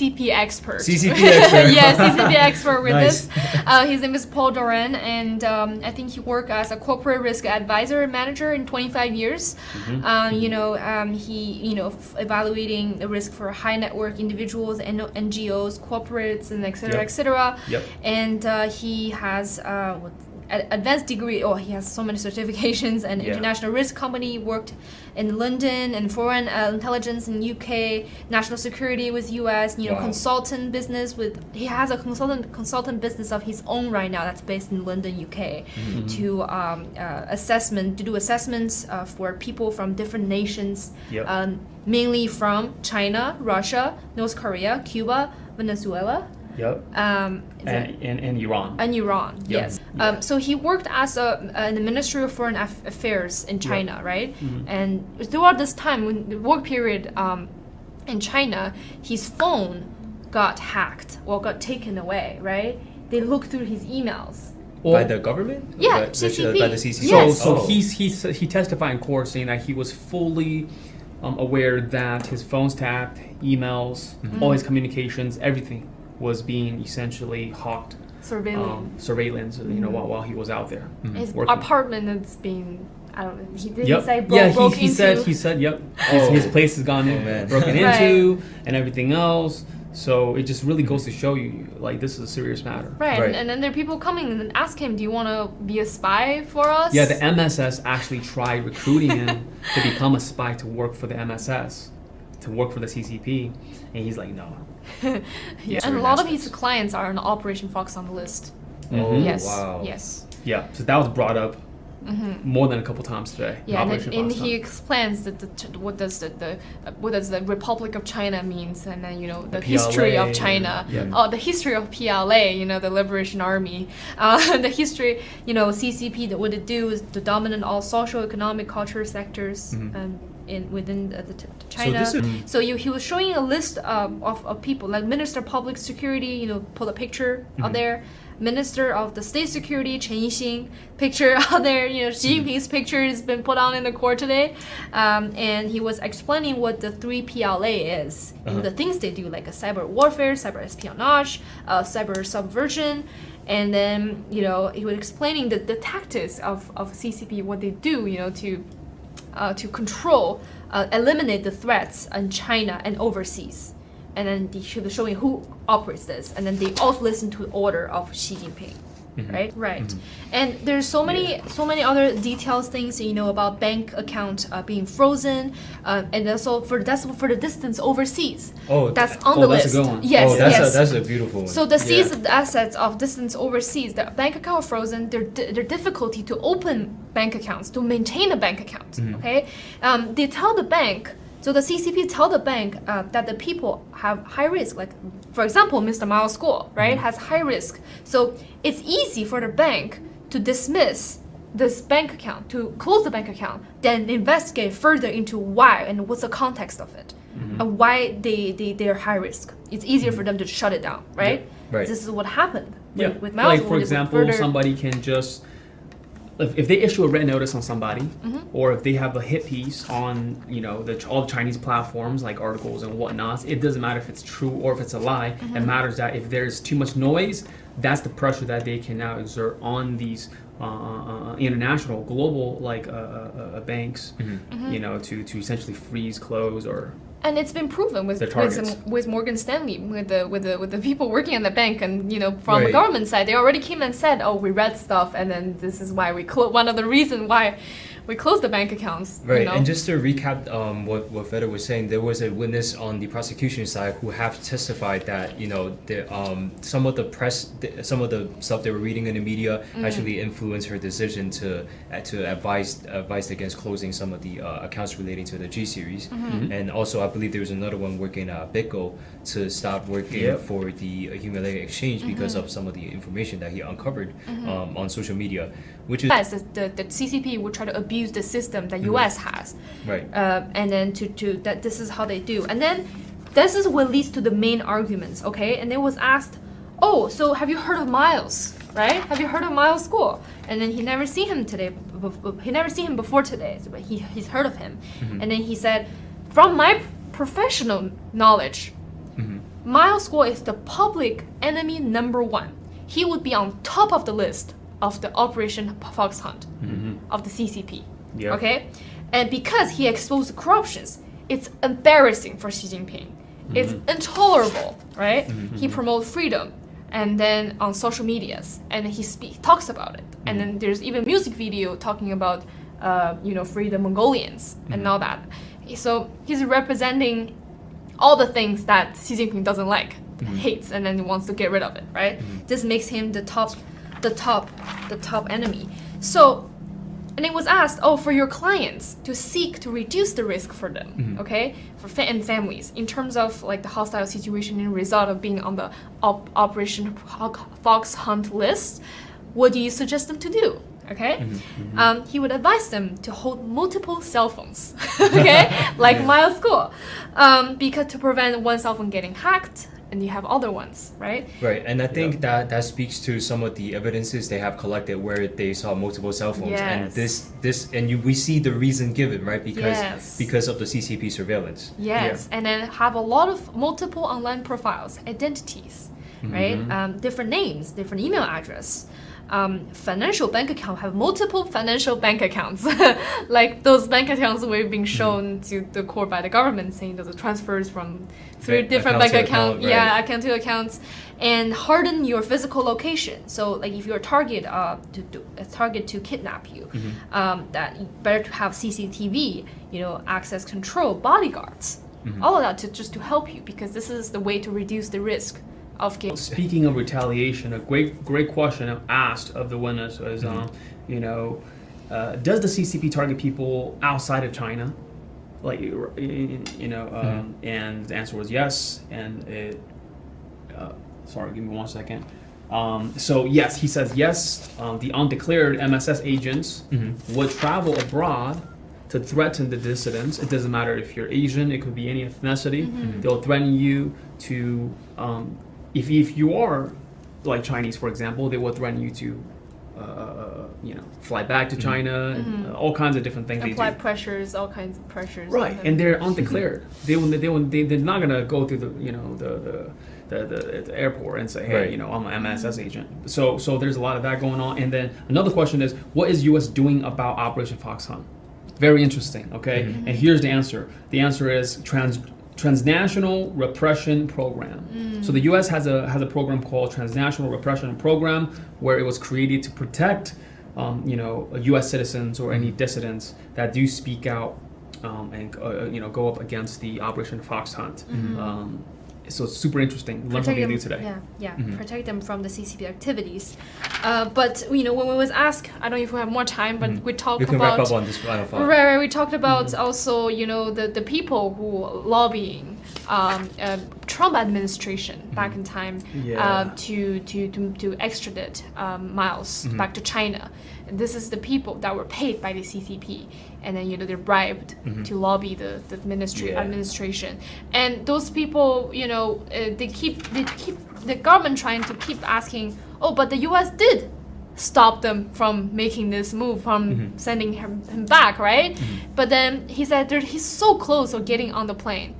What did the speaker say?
CCP expert. CCP expert. Yeah, CCP expert with Nice. this. His name is Paul Doran, and I think he worked as a corporate risk advisor and manager in 25 years. He evaluating the risk for high net worth individuals and NGOs, corporates, and etc. etc. Yep. And he has advanced degree, he has so many certifications and international risk company, worked in London and foreign intelligence in UK, national security with US, consultant business he has a consultant business of his own right now that's based in London, UK, to do assessments for people from different nations, mainly from China, Russia, North Korea, Cuba, Venezuela. Yep. And Iran. And Iran, yes. So he worked as in the Ministry of Foreign Affairs in China, right? And throughout this time, when the work period in China, his phone got hacked or got taken away, right? They looked through his emails. By the government? Yeah, CCP. By the CCP. Yes. So he testified in court saying that he was fully aware that his phone's tapped, emails, all his communications, everything was being essentially hawked, surveillance, while he was out there. His working. apartment is being, I don't know, he didn't say broke he into. said, yep, his place has gone broken into, and everything else. So it just really goes to show you, like, this is a serious matter. Right. And then there are people coming and ask him, do you want to be a spy for us? Yeah, the MSS actually tried recruiting him to become a spy to work for the MSS, to work for the CCP, and he's like, no. And a lot of his clients are on Operation Fox on the list. Yes. Wow. Yes. Yeah, so that was brought up more than a couple times today. Yeah, and he explains that what does the Republic of China means, and then the history of China, the history of PLA, the Liberation Army, the history, CCP. What it do is to dominate all social, economic, cultural sectors. Within China. So he was showing a list of people, like Minister of Public Security, put a picture out there. Minister of the State Security, Chen Yixing, picture out there. Xi Jinping's picture has been put on in the court today. And he was explaining what the 3 PLA is, and the things they do, like a cyber warfare, cyber espionage, cyber subversion. And then, he was explaining the tactics of CCP, what they do, to control, eliminate the threats in China and overseas. And then she was showing who operates this. And then they all listen to the order of Xi Jinping. Right. And there's so many other details, things about bank account being frozen, and also for the dissidents overseas. That's on the list. That's a good one. Yes, that's a beautiful one. So the seized assets of dissidents overseas, the bank account frozen. Their difficulty to open bank accounts, to maintain a bank account. Okay, they tell the bank. So the CCP tell the bank that the people have high risk. Like, for example, Mr. Miles Guo, right, has high risk. So it's easy for the bank to dismiss this bank account, to close the bank account, then investigate further into why and what's the context of it, and why they're high risk. It's easier for them to shut it down, right? Right. This is what happened with Miles Guo. Like, for example, somebody can just... If they issue a red notice on somebody, or if they have a hit piece on, all the Chinese platforms, like articles and whatnot, it doesn't matter if it's true or if it's a lie. It matters that if there's too much noise, that's the pressure that they can now exert on these international, global, banks, to essentially freeze, close, or... And it's been proven with Morgan Stanley, with the people working in the bank, and from the government side, they already came and said, we read stuff, and then this is why we one of the reasons why we closed the bank accounts. Right, and just to recap what Feder was saying, there was a witness on the prosecution side who have testified that some of the press, some of the stuff they were reading in the media actually influenced her decision to advise against closing some of the accounts relating to the G series, and also I believe there was another one working at BitGo to stop working for the Humiliating Exchange because of some of the information that he uncovered on social media, which is the CCP would try to abuse the system that US has, right? And then to that this is how they do, and then this is what leads to the main arguments, okay? And it was asked, so have you heard of Miles? Right? Have you heard of Miles Guo? And then he never seen him today. He never seen him before today, but he's heard of him. And then he said, from my professional knowledge, Miles Guo is the public enemy number 1. He would be on top of the list of the Operation Fox Hunt of the CCP. Yeah. Okay? And because he exposed corruptions, it's embarrassing for Xi Jinping. It's intolerable, right? He promotes freedom, and then on social medias, and he talks about it. And then there's even music video talking about, free the Mongolians and all that. So he's representing all the things that Xi Jinping doesn't like, hates, and then he wants to get rid of it, right? This makes him the top enemy. So, and it was asked, for your clients to seek to reduce the risk for them, okay, and families in terms of like the hostile situation and result of being on the Operation Fox Hunt list, what do you suggest them to do? Okay, he would advise them to hold multiple cell phones, okay, like Miles Guo, because to prevent one cell phone getting hacked, and you have other ones, right? Right, and I think that speaks to some of the evidences they have collected where they saw multiple cell phones, and we see the reason given, right? Because of the CCP surveillance. Yes, and then have a lot of multiple online profiles, identities, right? Different names, different email address. Financial bank account have multiple financial bank accounts, like those bank accounts we've been shown to the court by the government, saying those are transfers from three different bank accounts, account to accounts, and harden your physical location. So, like if you're a target to kidnap you, that you better to have CCTV, access control, bodyguards, all of that to help you, because this is the way to reduce the risk. Speaking of retaliation, a great question asked of the witness was, does the CCP target people outside of China? And the answer was yes. And sorry, give me 1 second. So yes, he says yes. The undeclared MSS agents would travel abroad to threaten the dissidents. It doesn't matter if you're Asian; it could be any ethnicity. They'll threaten you to. If you are like Chinese, for example, they will threaten you to, fly back to China, and all kinds of different things. Apply they do. pressures, all kinds of pressures. Right, and they're undeclared. They're not gonna go through the airport and say, hey, I'm an MSS agent. So there's a lot of that going on. And then another question is, what is U.S. doing about Operation Fox Hunt? Very interesting. Okay, and here's the answer. The answer is transnational repression program. So the U.S. has a program called Transnational Repression Program, where it was created to protect, U.S. citizens or any dissidents that do speak out and go up against the Operation Fox Hunt. So it's super interesting. Learn something new today. Protect them from the CCP activities. But when we was asked, I don't know if we have more time, but we talked about. We can wrap up on this final thought. Right. We talked about also, the people who lobbying Trump administration back in time to extradite Miles back to China. And this is the people that were paid by the CCP, and then they're bribed to lobby the administration. And those people, they keep the government trying to keep asking, but the U.S. did stop them from making this move, from sending him back, right? But then he said he's so close to getting on the plane.